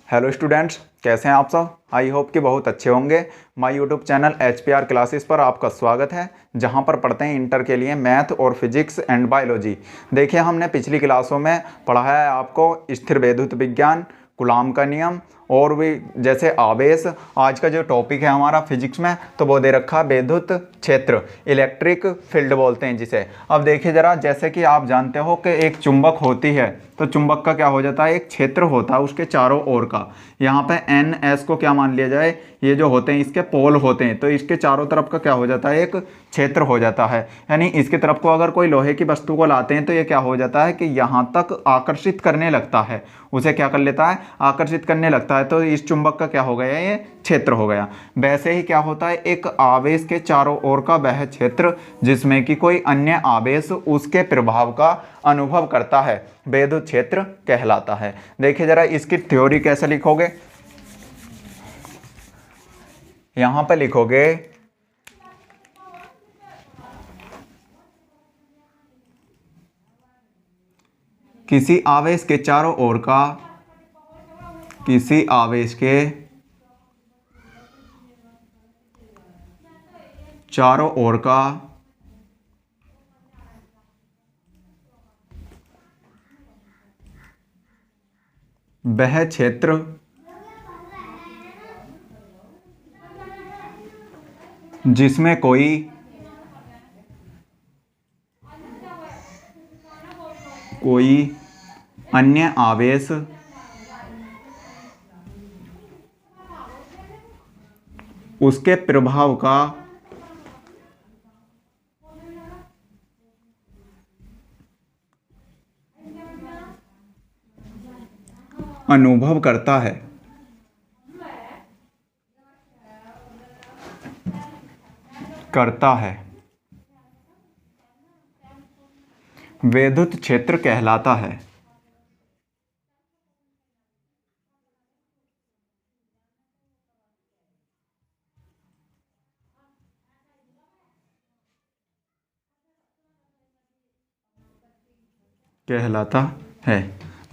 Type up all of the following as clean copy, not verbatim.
Hello students, कैसे हैं आप सब। आई होप कि बहुत अच्छे होंगे। My YouTube channel HPR classes पर आपका स्वागत है, जहां पर पढ़ते हैं इंटर के लिए मैथ और फिजिक्स एंड बायोलॉजी। देखिए, हमने पिछली क्लासों में पढ़ाया है आपको स्थिर वैद्युत विज्ञान, कूलॉम का नियम और भी जैसे आवेश। आज का जो टॉपिक है हमारा फिजिक्स में, तो वो दे रखा है वैद्युत क्षेत्र, इलेक्ट्रिक फील्ड बोलते हैं जिसे। अब देखिए ज़रा, जैसे कि आप जानते हो कि एक चुंबक होती है, तो चुंबक का क्या हो जाता है, एक क्षेत्र होता है उसके चारों ओर का। यहाँ पे एन एस को क्या मान लिया जाए, ये जो होते हैं इसके पोल होते हैं, तो इसके चारों तरफ का क्या हो जाता है, एक क्षेत्र हो जाता है। यानी इसकी तरफ को अगर कोई लोहे की वस्तु को लाते हैं तो ये क्या हो जाता है कि यहाँ तक आकर्षित करने लगता है, उसे क्या कर लेता है, आकर्षित करने लगता है। तो इस चुंबक का क्या हो गया, ये क्षेत्र हो गया। वैसे ही क्या होता है, एक आवेश के चारों ओर का वह क्षेत्र जिसमें कि कोई अन्य आवेश उसके प्रभाव का अनुभव करता है, वैद्युत क्षेत्र कहलाता है। देखिए जरा, इसकी थ्योरी कैसे लिखोगे, यहां पे लिखोगे किसी आवेश के चारों ओर का, किसी आवेश के चारों ओर का वह क्षेत्र जिसमें कोई अन्य आवेश उसके प्रभाव का अनुभव करता है, वैद्युत क्षेत्र कहलाता है। कहलाता है।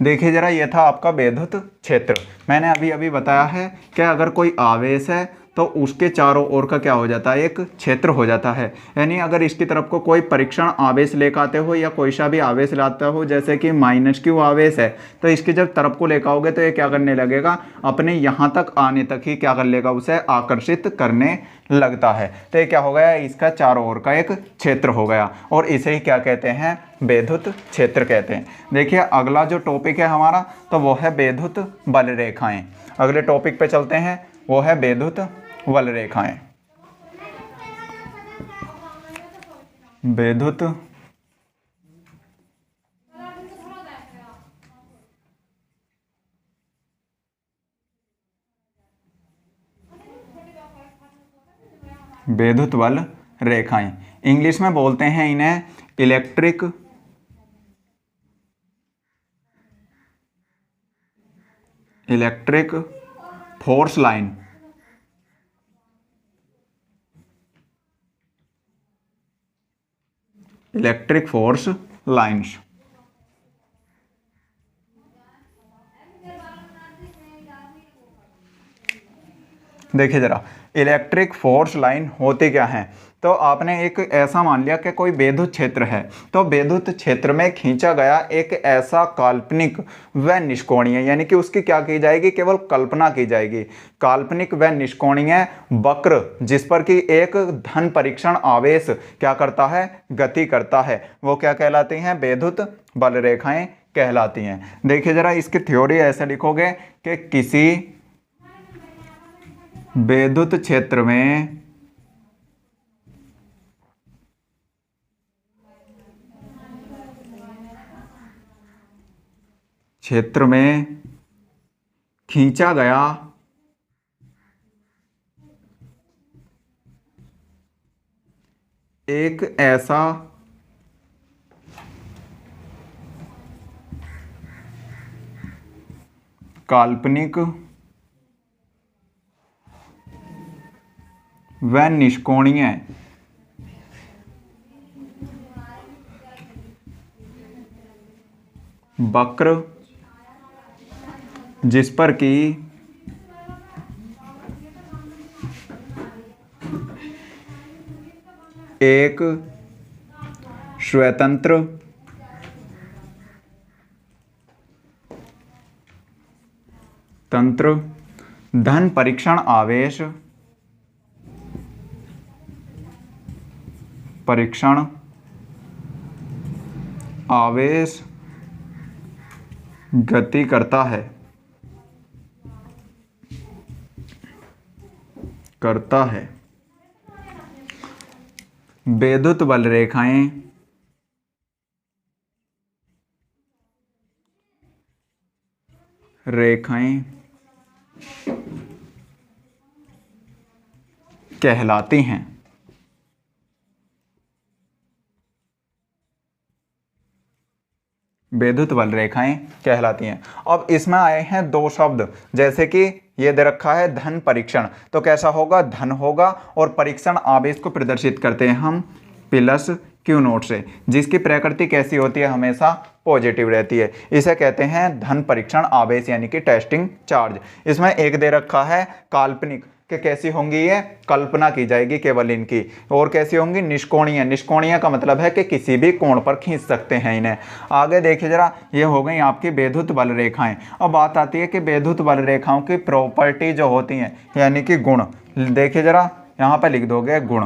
देखिए जरा, यह था आपका वैद्युत क्षेत्र। मैंने अभी अभी बताया है कि अगर कोई आवेश है तो उसके चारों ओर का क्या हो जाता है, एक क्षेत्र हो जाता है। यानी अगर इसकी तरफ को कोई परीक्षण आवेश लेकर आते हो या कोई सा भी आवेश लाता हो, जैसे कि -Q आवेश है, तो इसकी जब तरफ को लेकर आओगे तो ये क्या करने लगेगा, अपने यहाँ तक आने तक ही क्या कर लेगा, उसे आकर्षित करने लगता है। तो ये क्या हो गया, इसका चारों ओर का एक क्षेत्र हो गया, और इसे ही क्या कहते हैं, वैद्युत क्षेत्र कहते हैं। देखिए अगला जो टॉपिक है हमारा, तो वो है वैद्युत बल रेखाएं। अगले टॉपिक पे चलते हैं, वो है वैद्युत बल रेखाएं। वैद्युत वैद्युत बल रेखाएं, इंग्लिश में बोलते हैं इन्हें electric force line. Electric force lines. देखिए जरा, इलेक्ट्रिक फोर्स लाइन होती क्या है, तो आपने एक ऐसा मान लिया कि कोई वैद्युत क्षेत्र है, तो वैद्युत क्षेत्र में खींचा गया एक ऐसा काल्पनिक व निष्कोणीय, यानी कि उसकी क्या की जाएगी, केवल कल्पना की जाएगी, काल्पनिक व निष्कोणीय वक्र जिस पर कि एक धन परीक्षण आवेश क्या करता है, गति करता है, वो क्या कहलाती हैं, वैद्युत बल रेखाएं कहलाती हैं। देखिए जरा, इसकी थ्योरी ऐसे लिखोगे कि किसी वैद्युत क्षेत्र में खींचा गया एक ऐसा काल्पनिक व निष्कोणीय वक्र जिस पर कि एक स्वतंत्र तंत्र धन परीक्षण आवेश गति करता है विद्युत बल रेखाएं कहलाती हैं। विद्युत बल रेखाएं कहलाती हैं। अब इसमें आए हैं दो शब्द, जैसे कि ये दे रखा है धन परीक्षण, तो कैसा होगा, धन होगा, और परीक्षण आवेश को प्रदर्शित करते हैं हम प्लस क्यू नोट से, जिसकी प्रकृति कैसी होती है, हमेशा पॉजिटिव रहती है। इसे कहते हैं धन परीक्षण आवेश यानी कि टेस्टिंग चार्ज। इसमें एक दे रखा है काल्पनिक, कि कैसी होंगी, ये कल्पना की जाएगी केवल इनकी, और कैसी होंगी, निष्कोणीय। निष्कोणीय का मतलब है कि किसी भी कोण पर खींच सकते हैं इन्हें। आगे देखिए जरा, ये हो गई आपकी विद्युत बल रेखाएं। अब बात आती है कि विद्युत बल रेखाओं की प्रॉपर्टी जो होती हैं, यानी कि गुण। देखिए जरा, यहाँ पर लिख दोगे गुण,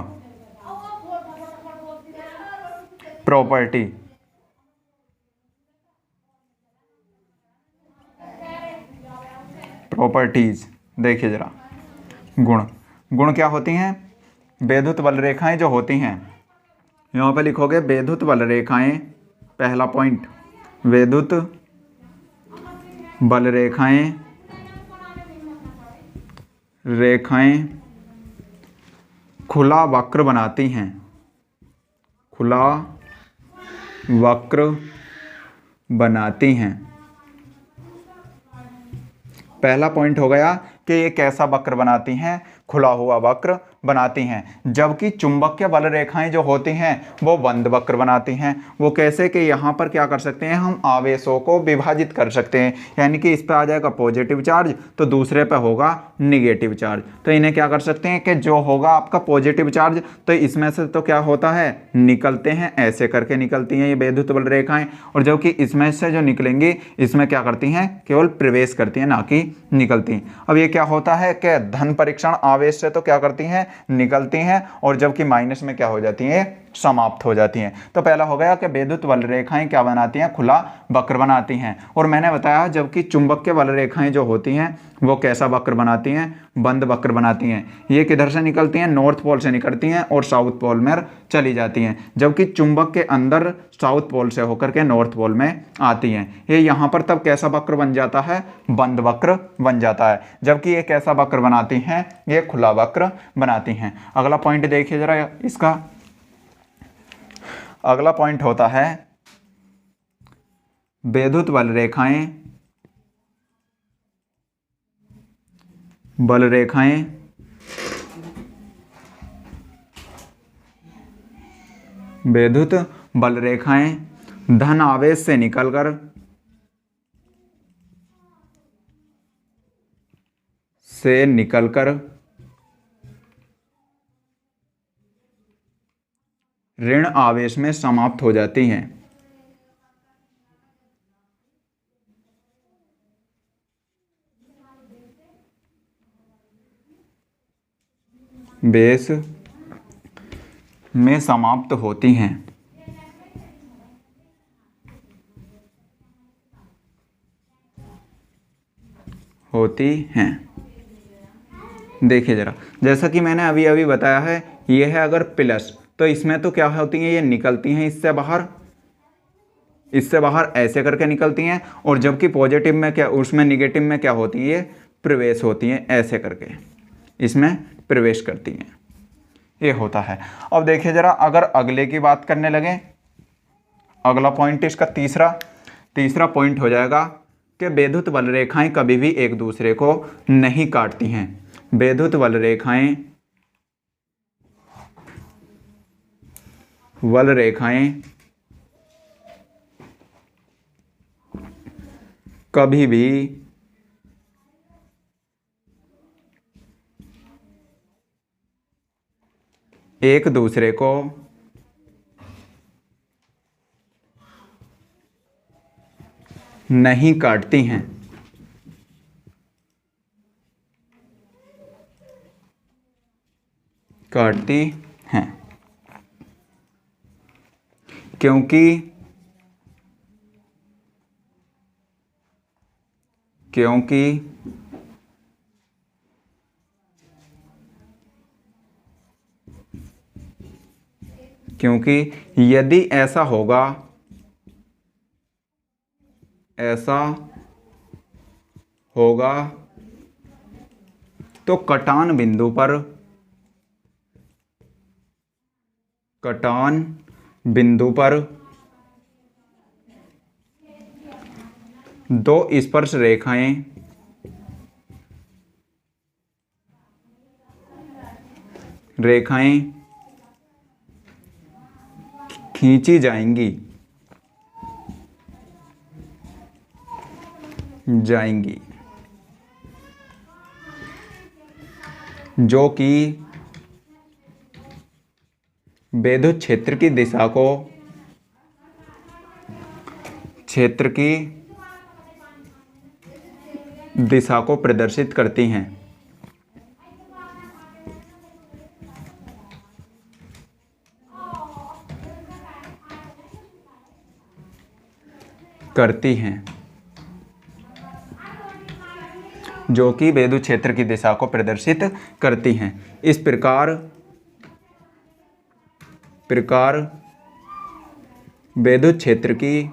प्रॉपर्टीज। देखिए जरा, गुण क्या होती हैं, विद्युत बल रेखाएं जो होती हैं, यहाँ पे लिखोगे विद्युत बल रेखाएं, पहला पॉइंट, विद्युत बल रेखाएं खुला वक्र बनाती हैं, खुला वक्र बनाती हैं। पहला पॉइंट हो गया कि ये कैसा वक्र बनाती हैं, खुला हुआ वक्र बनाती हैं। जबकि चुंबकीय बल रेखाएं जो होती हैं वो बंद वक्र बनाती हैं। वो कैसे, कि यहाँ पर क्या कर सकते हैं, हम आवेशों को विभाजित कर सकते हैं, यानी कि इस पे आ जाएगा पॉजिटिव चार्ज तो दूसरे पे होगा निगेटिव चार्ज। तो इन्हें क्या कर सकते हैं कि जो होगा आपका पॉजिटिव चार्ज, तो इसमें से तो क्या होता है, निकलते हैं, ऐसे करके निकलती हैं ये विद्युत बल रेखाएं, और जबकि इसमें से जो निकलेंगी इसमें क्या करती हैं, केवल प्रवेश करती हैं, ना कि निकलती। अब ये क्या होता है कि धन परीक्षण आवेश से तो क्या करती हैं, निकलती हैं, और जबकि माइनस में क्या हो जाती हैं, समाप्त हो जाती हैं। तो पहला हो गया कि विद्युत बल रेखाएं क्या बनाती हैं, खुला वक्र बनाती हैं। और मैंने बताया जबकि चुंबकीय बल रेखाएं जो होती हैं वो कैसा वक्र बनाती हैं, बंद वक्र बनाती हैं। ये किधर से निकलती हैं, नॉर्थ पोल से निकलती हैं और साउथ पोल में चली जाती हैं, जबकि चुंबक के अंदर साउथ पोल से होकर के नॉर्थ पोल में आती हैं। ये यहाँ पर तब कैसा वक्र बन जाता है, बंद वक्र बन जाता है, जबकि ये कैसा वक्र बनाती हैं, ये खुला वक्र बनाती हैं। अगला पॉइंट देखिए जरा, इसका अगला पॉइंट होता है विद्युत बल रेखाएं विद्युत बल रेखाएं धन आवेश से निकलकर ऋण आवेश में समाप्त हो जाती हैं। बेस में समाप्त होती हैं। देखिए जरा, जैसा कि मैंने अभी अभी बताया है, ये है अगर प्लस, तो इसमें तो क्या होती हैं, ये निकलती हैं इससे बाहर ऐसे करके निकलती हैं, और जबकि पॉजिटिव में क्या, उसमें निगेटिव में क्या होती है, ये प्रवेश होती हैं, ऐसे करके इसमें प्रवेश करती हैं। ये होता है। अब देखिए जरा, अगर अगले की बात करने लगे, अगला पॉइंट इसका तीसरा पॉइंट हो जाएगा कि विद्युत बल रेखाएं कभी भी एक दूसरे को नहीं काटती हैं। विद्युत बल रेखाएं कभी भी एक दूसरे को नहीं काटती हैं। काटती हैं क्योंकि यदि ऐसा होगा तो कटान बिंदु पर दो स्पर्श रेखाएं खींची जाएंगी जो कि विद्युत क्षेत्र की दिशा को प्रदर्शित करती हैं। जो कि विद्युत क्षेत्र की दिशा को प्रदर्शित करती हैं। इस प्रकार विद्युत क्षेत्र की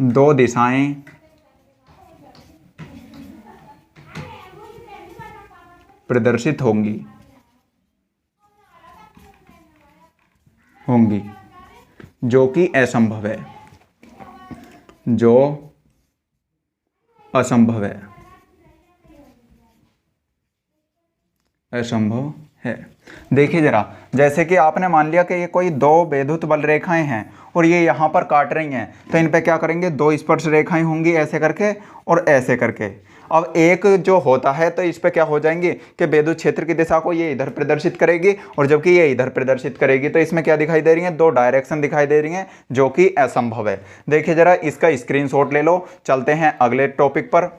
दो दिशाएं प्रदर्शित होंगी जो कि असंभव है। देखिए जरा, जैसे कि आपने मान लिया कि ये कोई दो विद्युत बल रेखाएं हैं और ये यहाँ पर काट रही हैं, तो इन पे क्या करेंगे, दो स्पर्श रेखाएं होंगी ऐसे करके और ऐसे करके। अब एक जो होता है तो इस पे क्या हो जाएंगे कि विद्युत क्षेत्र की दिशा को ये इधर प्रदर्शित करेगी और जबकि ये इधर प्रदर्शित करेगी। तो इसमें क्या दिखाई दे रही है, दो डायरेक्शन दिखाई दे रही हैं जो कि असंभव है। देखिए जरा, इसका स्क्रीनशॉट ले लो। चलते हैं अगले टॉपिक पर।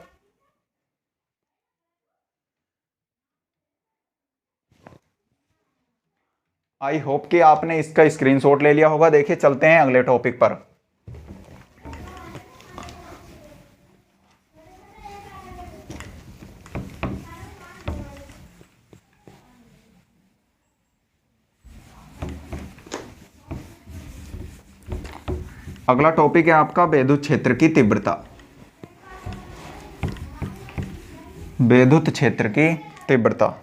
आई होप कि आपने इसका स्क्रीनशॉट ले लिया होगा। देखिए चलते हैं अगले टॉपिक पर। अगला टॉपिक है आपका विद्युत क्षेत्र की तीव्रता। विद्युत क्षेत्र की तीव्रता।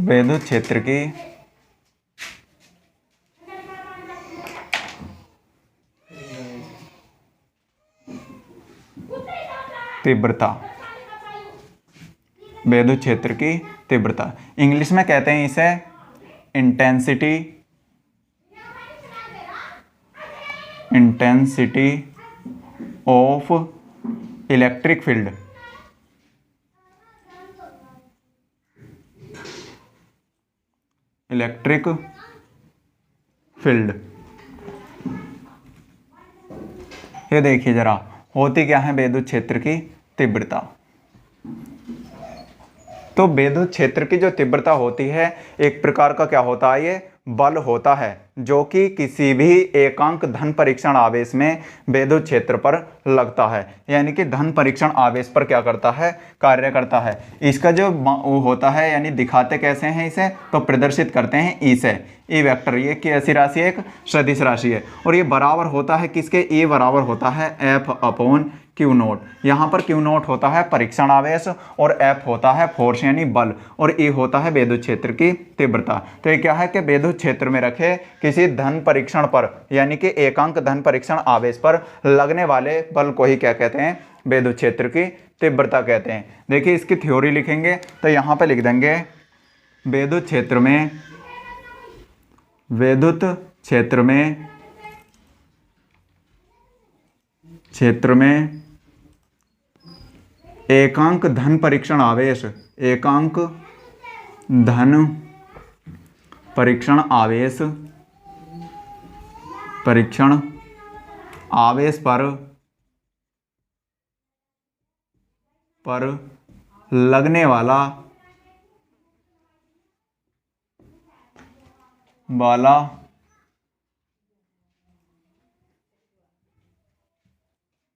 विद्युत क्षेत्र की तीव्रता। विद्युत क्षेत्र की तीव्रता इंग्लिश में कहते हैं इसे इंटेंसिटी ऑफ इलेक्ट्रिक फील्ड। ये देखिए जरा, होती क्या है विद्युत क्षेत्र की तीव्रता। तो विद्युत क्षेत्र की जो तीव्रता होती है, एक प्रकार का क्या होता है, ये बल होता है जो कि किसी भी एकांक धन परीक्षण आवेश में विद्युत क्षेत्र पर लगता है। यानी कि धन परीक्षण आवेश पर क्या करता है, कार्य करता है। इसका जो वो होता है, यानी दिखाते कैसे हैं इसे, तो प्रदर्शित करते हैं ई से। ई वेक्टर, ये कैसी राशि है, एक सदिश राशि है और ये बराबर होता है किसके, ए बराबर होता है एफ अपॉन क्यू नोट। यहाँ पर क्यू नोट होता है परीक्षण आवेश और एफ होता है फोर्स यानी बल और ए होता है विद्युत क्षेत्र की तीव्रता। तो ये क्या है कि विद्युत क्षेत्र में रखे किसी धन परीक्षण पर यानी कि एकांक धन परीक्षण आवेश पर लगने वाले बल को ही क्या कहते हैं, विद्युत क्षेत्र की तीव्रता कहते हैं। देखिए इसकी थ्योरी लिखेंगे तो यहाँ पे लिख देंगे विद्युत क्षेत्र में एकांक धन परीक्षण आवेश, एकांक धन परीक्षण आवेश पर लगने वाला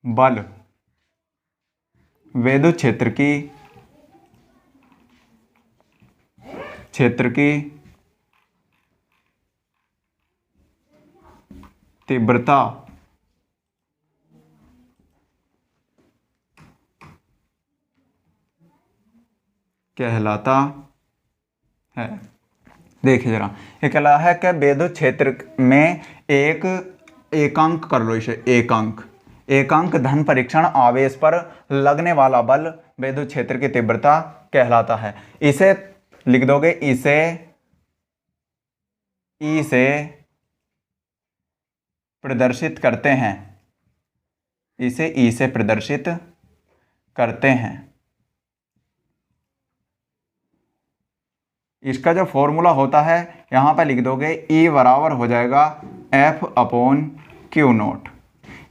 बल विद्युत क्षेत्र की तीव्रता कहलाता है। देखिए जरा, ये कहला है कि विद्युत क्षेत्र में एक एकांक कर लो, इसे एकांक धन परीक्षण आवेश पर लगने वाला बल विद्युत क्षेत्र की तीव्रता कहलाता है। इसे लिख दोगे, इसे ई से प्रदर्शित करते हैं, इसे ई से प्रदर्शित करते हैं। इसका जो फॉर्मूला होता है यहाँ पे लिख दोगे, ई बराबर हो जाएगा F/Q0।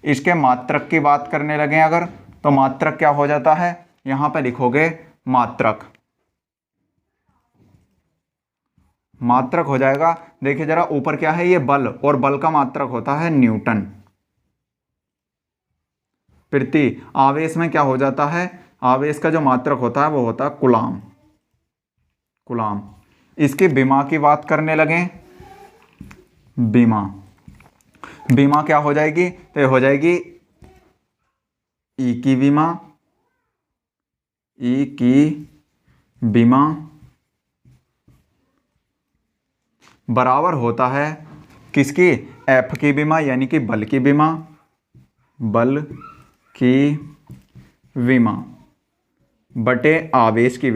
इसके मात्रक की बात करने लगे अगर, तो मात्रक क्या हो जाता है, यहाँ पे लिखोगे मात्रक हो जाएगा। देखिए जरा, ऊपर क्या है, ये बल, और बल का मात्रक होता है न्यूटन प्रति। आवेश में क्या हो जाता है, आवेश का जो मात्रक होता है वो होता है कूलाम। इसकी विमा की बात करने लगे, विमा क्या हो जाएगी, तो ये हो जाएगी ई की विमा बराबर होता है किसकी, एफ की विमा, यानी कि बल की विमा बटे आवेश की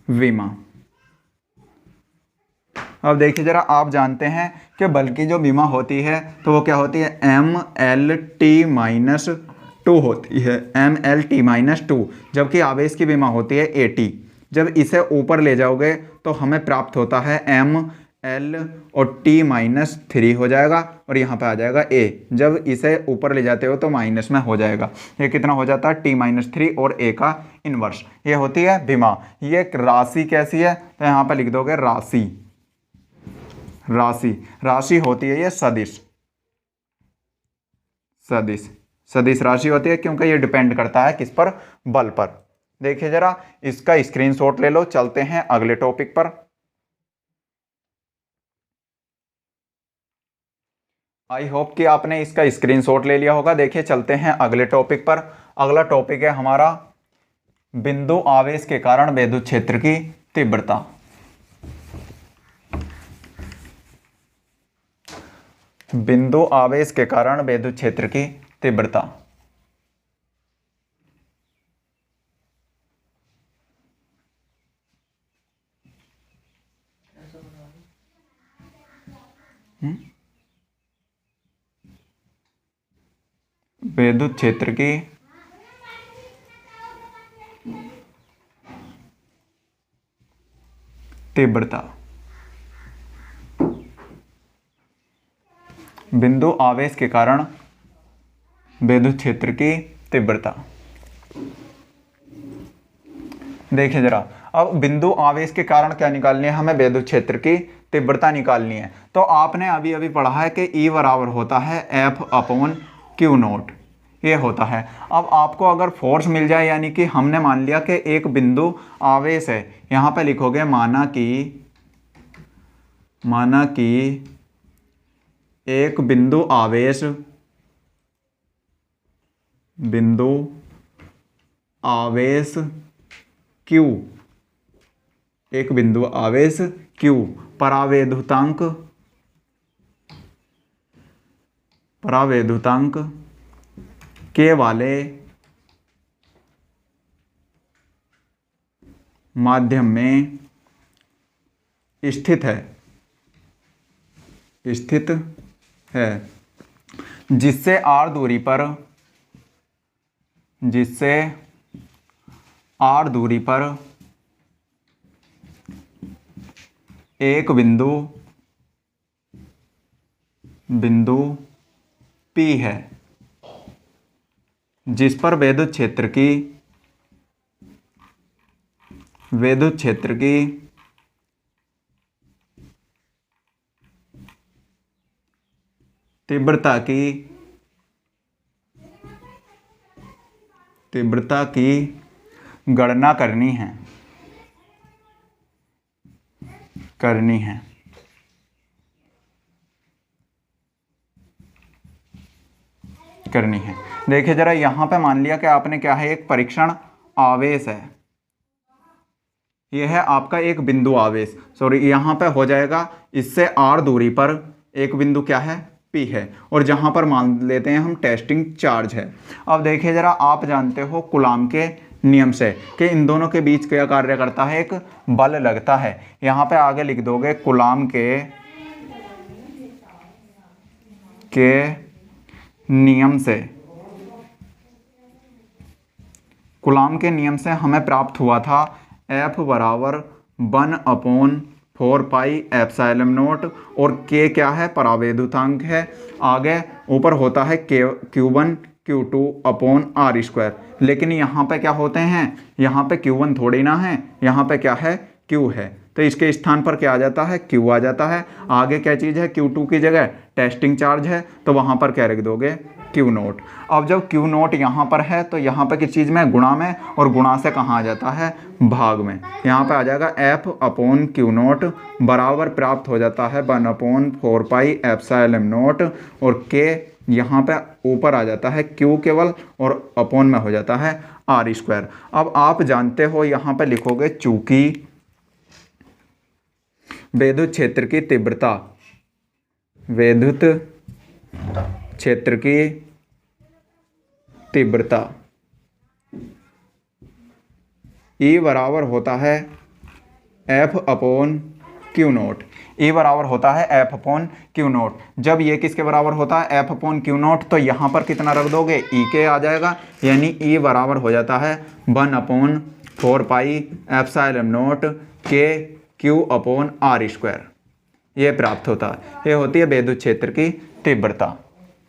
विमा। अब देखिए जरा, आप जानते हैं कि बल की जो विमा होती है तो वो क्या होती है, MLT-2 होती है, MLT-2, जबकि आवेश की विमा होती है AT। जब इसे ऊपर ले जाओगे तो हमें प्राप्त होता है ML और T-3 हो जाएगा, और यहाँ पे आ जाएगा A। जब इसे ऊपर ले जाते हो तो माइनस में हो जाएगा। ये कितना हो जाता है, T-3 और A का इन्वर्स। ये होती है विमा। ये राशि कैसी है, तो यहाँ पे लिख दोगे राशि होती है ये सदिश राशि होती है, क्योंकि ये डिपेंड करता है किस पर, बल पर। देखिए जरा, इसका स्क्रीनशॉट ले लो। चलते हैं अगले टॉपिक पर। आई होप कि आपने इसका स्क्रीनशॉट ले लिया होगा। देखिए चलते हैं अगले टॉपिक पर। अगला टॉपिक है हमारा बिंदु आवेश के कारण विद्युत क्षेत्र की तीव्रता। बिंदु आवेश के कारण विद्युत क्षेत्र की तीव्रता। विद्युत क्षेत्र की तीव्रता, बिंदु आवेश के कारण विद्युत क्षेत्र की तीव्रता। देखिए जरा, अब बिंदु आवेश के कारण क्या निकालनी है हमें, विद्युत क्षेत्र की तीव्रता निकालनी है। तो आपने अभी अभी पढ़ा है कि E बराबर होता है F/Q0, ये होता है। अब आपको अगर फोर्स मिल जाए, यानी कि हमने मान लिया कि एक बिंदु आवेश है, यहाँ पे लिखोगे माना कि एक बिंदु आवेश Q, एक बिंदु आवेश Q परावैद्युतांक के वाले माध्यम में स्थित है जिससे r दूरी पर एक बिंदु P है, जिस पर विद्युत क्षेत्र की तीव्रता की गणना करनी है। देखिए जरा यहाँ पे मान लिया कि आपने क्या है, एक परीक्षण आवेश है, यह है आपका एक बिंदु आवेश, सॉरी यहाँ पे हो जाएगा इससे r दूरी पर एक बिंदु क्या है, P है, और जहाँ पर मान लेते हैं हम टेस्टिंग चार्ज है। अब देखिए जरा, आप जानते हो कूलॉम के नियम से कि इन दोनों के बीच क्या कार्य करता है, एक बल लगता है। यहाँ पे आगे लिख दोगे कूलॉम के नियम से हमें प्राप्त हुआ था F बराबर 1/4πε0, और K क्या है, परावैद्युतांक है। आगे ऊपर होता है Q1 Q2/r², लेकिन यहाँ पे क्या होते हैं, यहाँ पे Q1 थोड़ी ना है, यहाँ पे क्या है, Q है, तो इसके स्थान पर क्या आ जाता है, Q आ जाता है। आगे क्या चीज़ है, Q2 की जगह टेस्टिंग चार्ज है, तो वहाँ पर क्या रख दोगे, Q0। अब जब Q0 यहाँ पर है तो यहाँ पर किस चीज़ में, गुणा में, और गुणा से कहाँ आ जाता है, भाग में। यहाँ पे आ जाएगा F/Q0 बराबर प्राप्त हो जाता है 1/4πε0, और K यहाँ पे ऊपर आ जाता है Q केवल, और अपोन में हो जाता है r²। अब आप जानते हो यहाँ पे लिखोगे चूंकि विद्युत क्षेत्र की तीव्रता E बराबर होता है F/Q0। E बराबर होता है F/Q0। जब ये किसके बराबर होता है, F/Q0, तो यहाँ पर कितना रख दोगे, E के आ जाएगा, यानी E बराबर हो जाता है 1/4πε0 के Q/r²। ये प्राप्त होता है, ये होती है विद्युत क्षेत्र की तीव्रता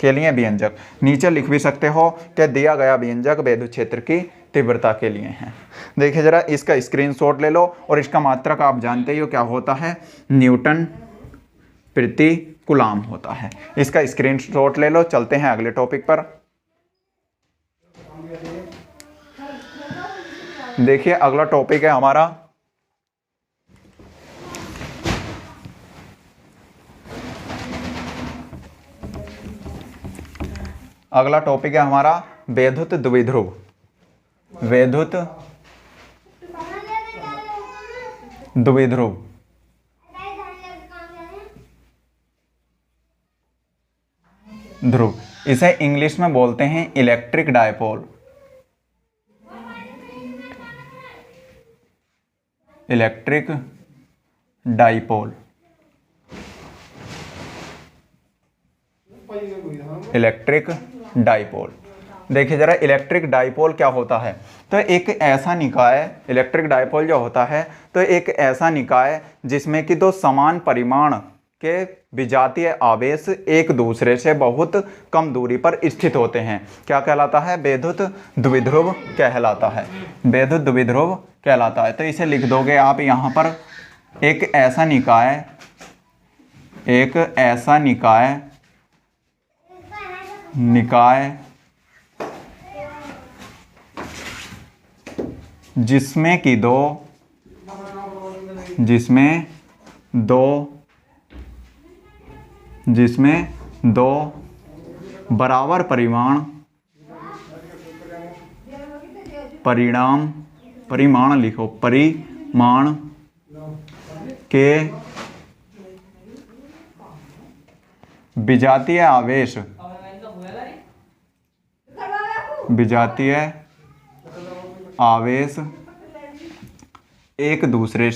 के लिए व्यंजक। नीचे लिख भी सकते हो कि दिया गया व्यंजक विद्युत क्षेत्र की तीव्रता के लिए है। देखिए जरा, इसका स्क्रीनशॉट ले लो, और इसका मात्रक आप जानते ही हो क्या होता है, न्यूटन प्रति कूलॉम होता है। इसका स्क्रीनशॉट ले लो। चलते हैं अगले टॉपिक पर। देखिए अगला टॉपिक है हमारा विद्युत द्विध्रुव। विद्युत द्विध्रुव इसे इंग्लिश में बोलते हैं इलेक्ट्रिक डायपोल। इलेक्ट्रिक डायपोल देखिए जरा, इलेक्ट्रिक डायपोल क्या होता है, तो एक ऐसा निकाय, इलेक्ट्रिक डायपोल जो होता है तो एक ऐसा निकाय जिसमें कि दो समान परिमाण के विजातीय आवेश एक दूसरे से बहुत कम दूरी पर स्थित होते हैं, क्या कहलाता है, विद्युत द्विध्रुव कहलाता है। विद्युत द्विध्रुव कहलाता है। तो इसे लिख दोगे आप यहाँ पर, एक ऐसा निकाय जिसमें दो बराबर परिमाण लिखो, परिमाण के विजातीय आवेश एक दूसरे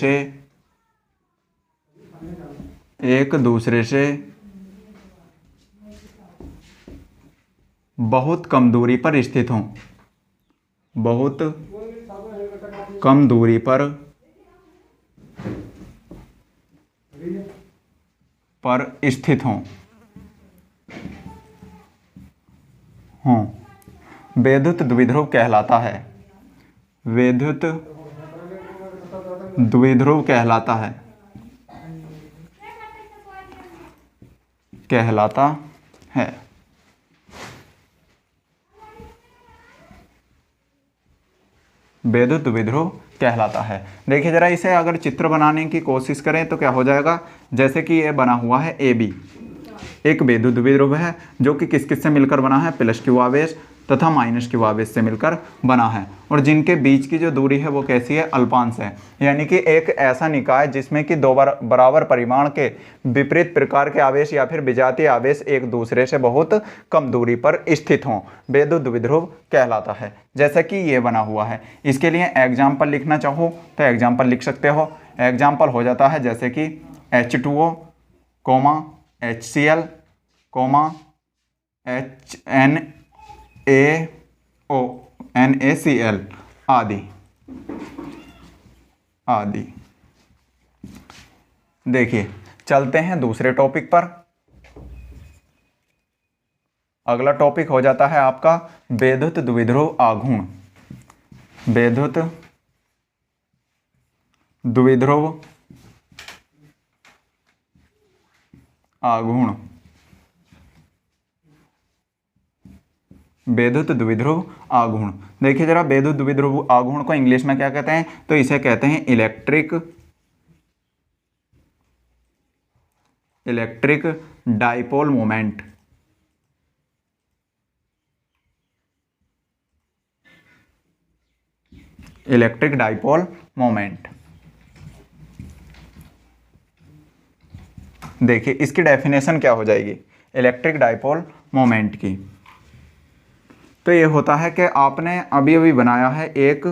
से बहुत कम दूरी पर स्थित हों, बहुत कम दूरी पर स्थित हों विद्युत द्विध्रुव कहलाता है। विद्युत द्विध्रुव कहलाता है विद्युत द्विध्रुव कहलाता है। देखिए जरा, इसे अगर चित्र बनाने की कोशिश करें तो क्या हो जाएगा, जैसे कि ये बना हुआ है AB, एक विद्युत द्विध्रुव है जो कि किस किस से मिलकर बना है, प्लस क्यू आवेश तथा माइनस क्यू आवेश से मिलकर बना है, और जिनके बीच की जो दूरी है वो कैसी है, अल्पांश है। यानी कि एक ऐसा निकाय जिसमें कि दो बराबर परिमाण के विपरीत प्रकार के आवेश या फिर विजातीय आवेश एक दूसरे से बहुत कम दूरी पर स्थित हों, विद्युत द्विध्रुव कहलाता है। जैसा कि ये बना हुआ है। इसके लिए एग्जाम्पल लिखना चाहो तो एग्जाम्पल लिख सकते हो। एग्जाम्पल हो जाता है जैसे कि H2O, HCl, NaCl आदि। देखिए चलते हैं दूसरे टॉपिक पर। अगला टॉपिक हो जाता है आपका विद्युत द्विध्रुव आघूर्ण। विद्युत द्विध्रुव आघूर्ण। विद्युत द्विध्रुव आघूर्ण। देखिए जरा, विद्युत द्विध्रुव आघूर्ण को इंग्लिश में क्या कहते हैं, तो इसे कहते हैं electric dipole moment. Electric dipole moment. देखिए इसकी डेफिनेशन क्या हो जाएगी इलेक्ट्रिक डाइपोल मोमेंट की। तो ये होता है कि आपने अभी अभी बनाया है एक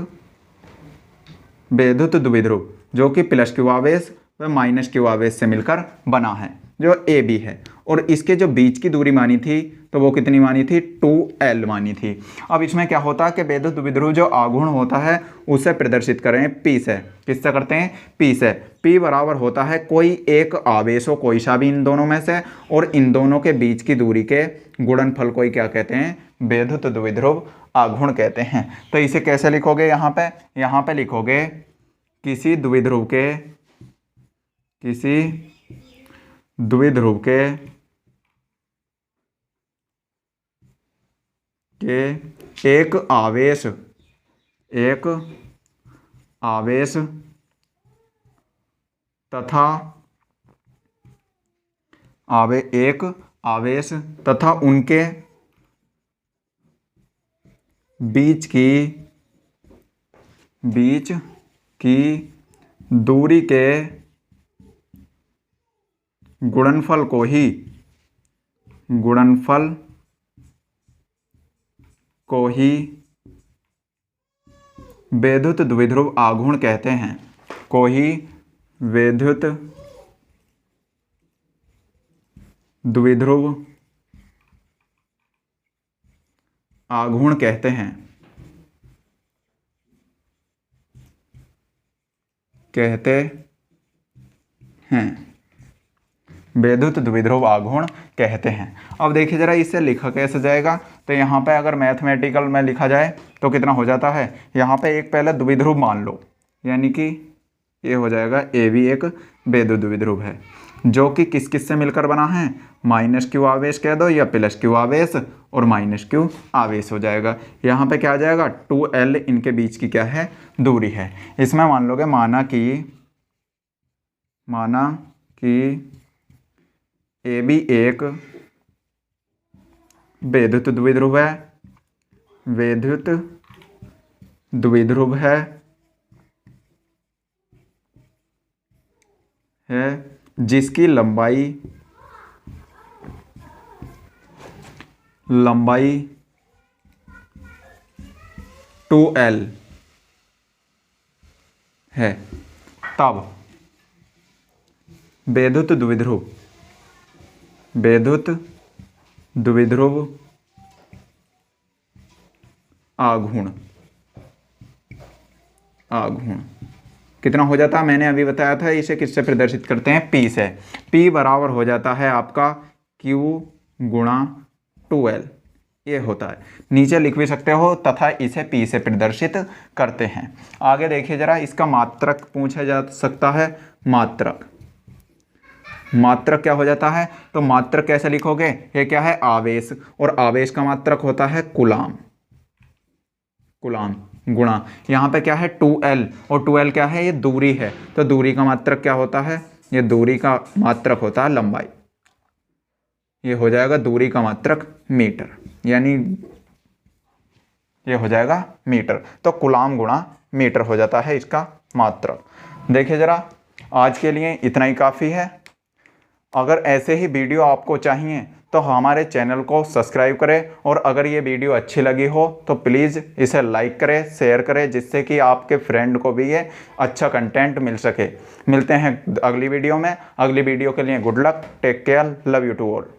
विद्युत द्विध्रुव जो कि प्लस क्यू आवेश व माइनस क्यू आवेश से मिलकर बना है, जो AB है, और इसके जो बीच की दूरी मानी थी तो वो कितनी मानी थी, 2L मानी थी। अब इसमें क्या होता है कि विद्युत द्विध्रुव जो आघूर्ण होता है उसे प्रदर्शित करें P से। किससे करते हैं, P से। P बराबर होता है कोई एक आवेश हो, कोई सा भी इन दोनों में से, और इन दोनों के बीच की दूरी के गुणनफल को ही क्या कहते हैं, विद्युत द्विध्रुव आघूर्ण कहते हैं। तो इसे कैसे लिखोगे, यहाँ पे लिखोगे किसी द्विध्रुव के एक आवेश तथा उनके बीच की दूरी के गुणनफल को ही विद्युत द्विध्रुव आघूर्ण कहते हैं। को ही विद्युत द्विध्रुव आघूर्ण कहते हैं। विद्युत द्विध्रुव आघूर्ण कहते हैं। अब देखिए जरा, इसे लिखा कैसे जाएगा, तो यहाँ पे अगर मैथमेटिकल में लिखा जाए तो कितना हो जाता है, यहाँ पे एक पहले द्विध्रुव मान लो, यानी कि ये हो जाएगा AB एक विद्युत द्विध्रुव है जो कि किस किस से मिलकर बना है, माइनस क्यू आवेश कह दो या प्लस क्यू आवेश और माइनस क्यू आवेश हो जाएगा। यहाँ पे क्या आ जाएगा, 2L इनके बीच की क्या है, दूरी है। इसमें मान लोगे माना कि AB एक विद्युत द्विध्रुव है जिसकी लंबाई 2L है तब वैद्युत द्विध्रुव आघूर्ण कितना हो जाता है, मैंने अभी बताया था। इसे किससे प्रदर्शित करते हैं, P से। P बराबर हो जाता है आपका Q गुणा 2L, ये होता है। नीचे लिख भी सकते हो तथा इसे P से प्रदर्शित करते हैं। आगे देखिए जरा, इसका मात्रक पूछा जा सकता है। मात्रक क्या हो जाता है, तो मात्रक कैसे लिखोगे, ये क्या है, आवेश, और आवेश का मात्रक होता है कूलाम गुणा, यहाँ पे क्या है 2L, और 2L क्या है, ये दूरी है, तो दूरी का मात्रक क्या होता है, ये दूरी का मात्रक होता है लंबाई। ये हो जाएगा दूरी का मात्रक मीटर, यानी ये हो जाएगा मीटर, तो कूलाम गुणा मीटर हो जाता है इसका मात्रक। देखिए जरा, आज के लिए इतना ही काफ़ी है। अगर ऐसे ही वीडियो आपको चाहिए तो हमारे चैनल को सब्सक्राइब करें, और अगर ये वीडियो अच्छी लगी हो तो प्लीज़ इसे लाइक करें, शेयर करें, जिससे कि आपके फ्रेंड को भी ये अच्छा कंटेंट मिल सके। मिलते हैं अगली वीडियो में। अगली वीडियो के लिए good luck, take care, love you to all.